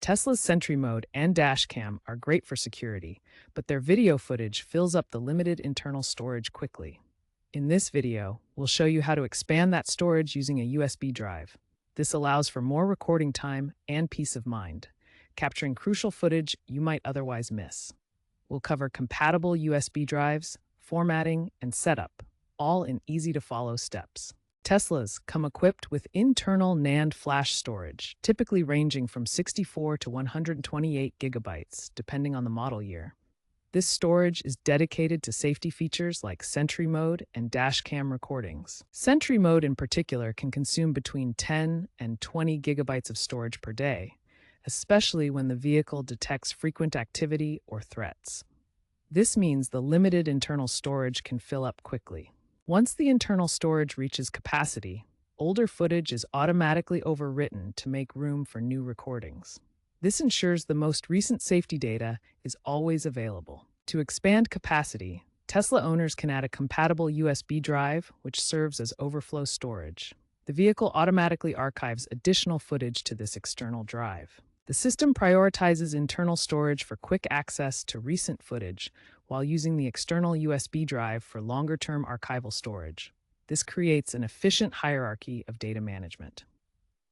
Tesla's Sentry mode and Dashcam are great for security, but their video footage fills up the limited internal storage quickly. In this video, we'll show you how to expand that storage using a USB drive. This allows for more recording time and peace of mind, capturing crucial footage you might otherwise miss. We'll cover compatible USB drives, formatting, and setup, all in easy-to-follow steps. Teslas come equipped with internal NAND flash storage, typically ranging from 64 to 128 gigabytes, depending on the model year. This storage is dedicated to safety features like Sentry mode and Dashcam recordings. Sentry mode in particular can consume between 10 and 20 gigabytes of storage per day, especially when the vehicle detects frequent activity or threats. This means the limited internal storage can fill up quickly. Once the internal storage reaches capacity, older footage is automatically overwritten to make room for new recordings. This ensures the most recent safety data is always available. To expand capacity, Tesla owners can add a compatible USB drive, which serves as overflow storage. The vehicle automatically archives additional footage to this external drive. The system prioritizes internal storage for quick access to recent footage, while using the external USB drive for longer-term archival storage. This creates an efficient hierarchy of data management.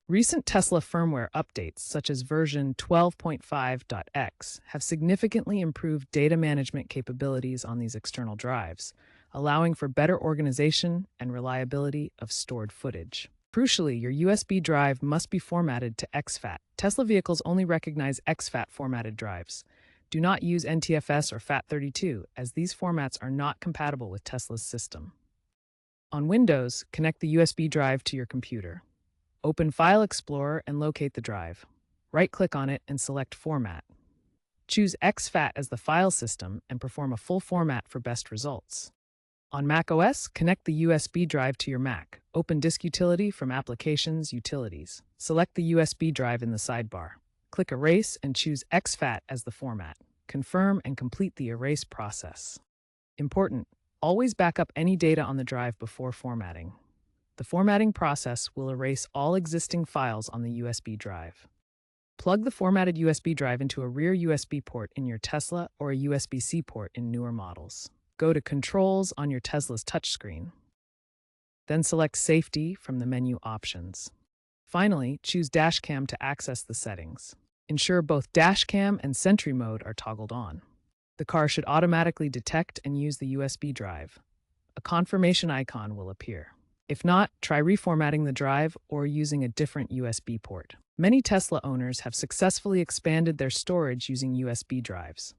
Recent Tesla firmware updates, such as version 12.5.x, have significantly improved data management capabilities on these external drives, allowing for better organization and reliability of stored footage. Crucially, your USB drive must be formatted to exFAT. Tesla vehicles only recognize exFAT formatted drives. Do not use NTFS or FAT32, as these formats are not compatible with Tesla's system. On Windows, connect the USB drive to your computer. Open File Explorer and locate the drive. Right-click on it and select Format. Choose exFAT as the file system and perform a full format for best results. On macOS, connect the USB drive to your Mac. Open Disk Utility from Applications, Utilities. Select the USB drive in the sidebar. Click Erase and choose exFAT as the format. Confirm and complete the erase process. Important: always back up any data on the drive before formatting. The formatting process will erase all existing files on the USB drive. Plug the formatted USB drive into a rear USB port in your Tesla or a USB-C port in newer models. Go to Controls on your Tesla's touchscreen. Then select Safety from the menu options. Finally, choose Dashcam to access the settings. Ensure both Dashcam and Sentry mode are toggled on. The car should automatically detect and use the USB drive. A confirmation icon will appear. If not, try reformatting the drive or using a different USB port. Many Tesla owners have successfully expanded their storage using USB drives.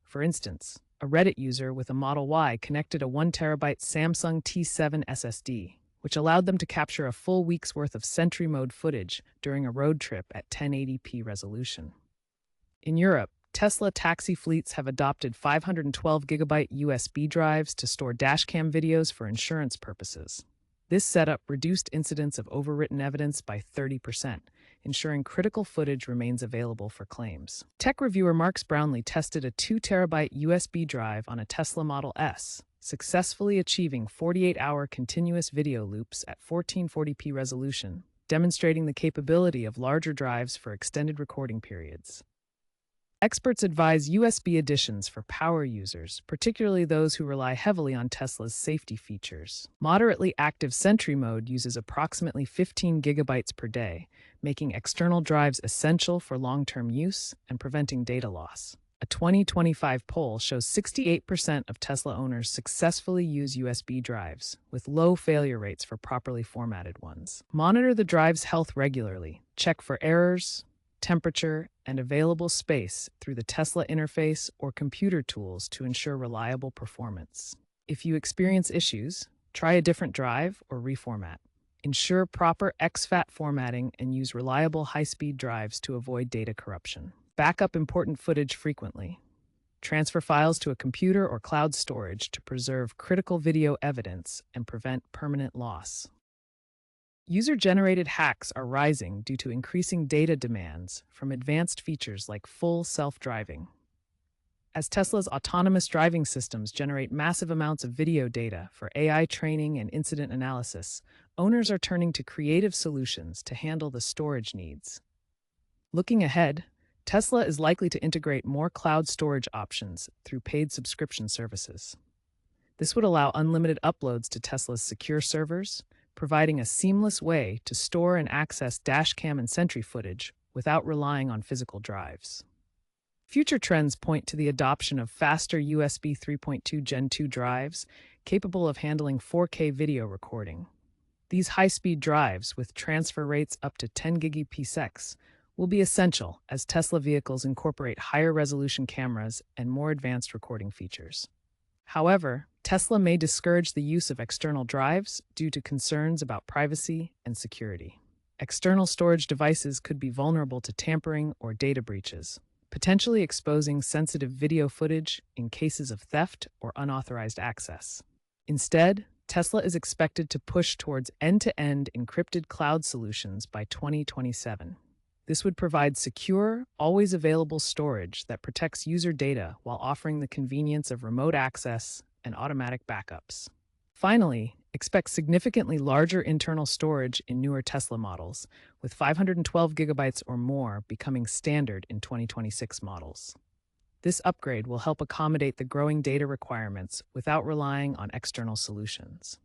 For instance, a Reddit user with a Model Y connected a 1 terabyte Samsung T7 SSD, which allowed them to capture a full week's worth of Sentry mode footage during a road trip at 1080p resolution. In Europe, Tesla taxi fleets have adopted 512 gigabyte USB drives to store dashcam videos for insurance purposes. This setup reduced incidents of overwritten evidence by 30%, ensuring critical footage remains available for claims. Tech reviewer Marks Brownlee tested a 2 terabyte USB drive on a Tesla Model S, successfully achieving 48-hour continuous video loops at 1440p resolution, demonstrating the capability of larger drives for extended recording periods. Experts advise USB additions for power users, particularly those who rely heavily on Tesla's safety features. Moderately active Sentry mode uses approximately 15 gigabytes per day, making external drives essential for long-term use and preventing data loss. A 2025 poll shows 68% of Tesla owners successfully use USB drives, with low failure rates for properly formatted ones. Monitor the drive's health regularly. Check for errors, temperature, and available space through the Tesla interface or computer tools to ensure reliable performance. If you experience issues, try a different drive or reformat. Ensure proper exFAT formatting and use reliable high-speed drives to avoid data corruption. Back up important footage frequently. Transfer files to a computer or cloud storage to preserve critical video evidence and prevent permanent loss. User-generated hacks are rising due to increasing data demands from advanced features like full self-driving. As Tesla's autonomous driving systems generate massive amounts of video data for AI training and incident analysis, owners are turning to creative solutions to handle the storage needs. Looking ahead, Tesla is likely to integrate more cloud storage options through paid subscription services. This would allow unlimited uploads to Tesla's secure servers, providing a seamless way to store and access Dashcam and Sentry footage without relying on physical drives. Future trends point to the adoption of faster USB 3.2 Gen 2 drives capable of handling 4K video recording. These high-speed drives, with transfer rates up to 10 Gbps, will be essential as Tesla vehicles incorporate higher resolution cameras and more advanced recording features. However, Tesla may discourage the use of external drives due to concerns about privacy and security. External storage devices could be vulnerable to tampering or data breaches, potentially exposing sensitive video footage in cases of theft or unauthorized access. Instead, Tesla is expected to push towards end-to-end encrypted cloud solutions by 2027. This would provide secure, always available storage that protects user data while offering the convenience of remote access and automatic backups. Finally, expect significantly larger internal storage in newer Tesla models, with 512 gigabytes or more becoming standard in 2026 models. This upgrade will help accommodate the growing data requirements without relying on external solutions.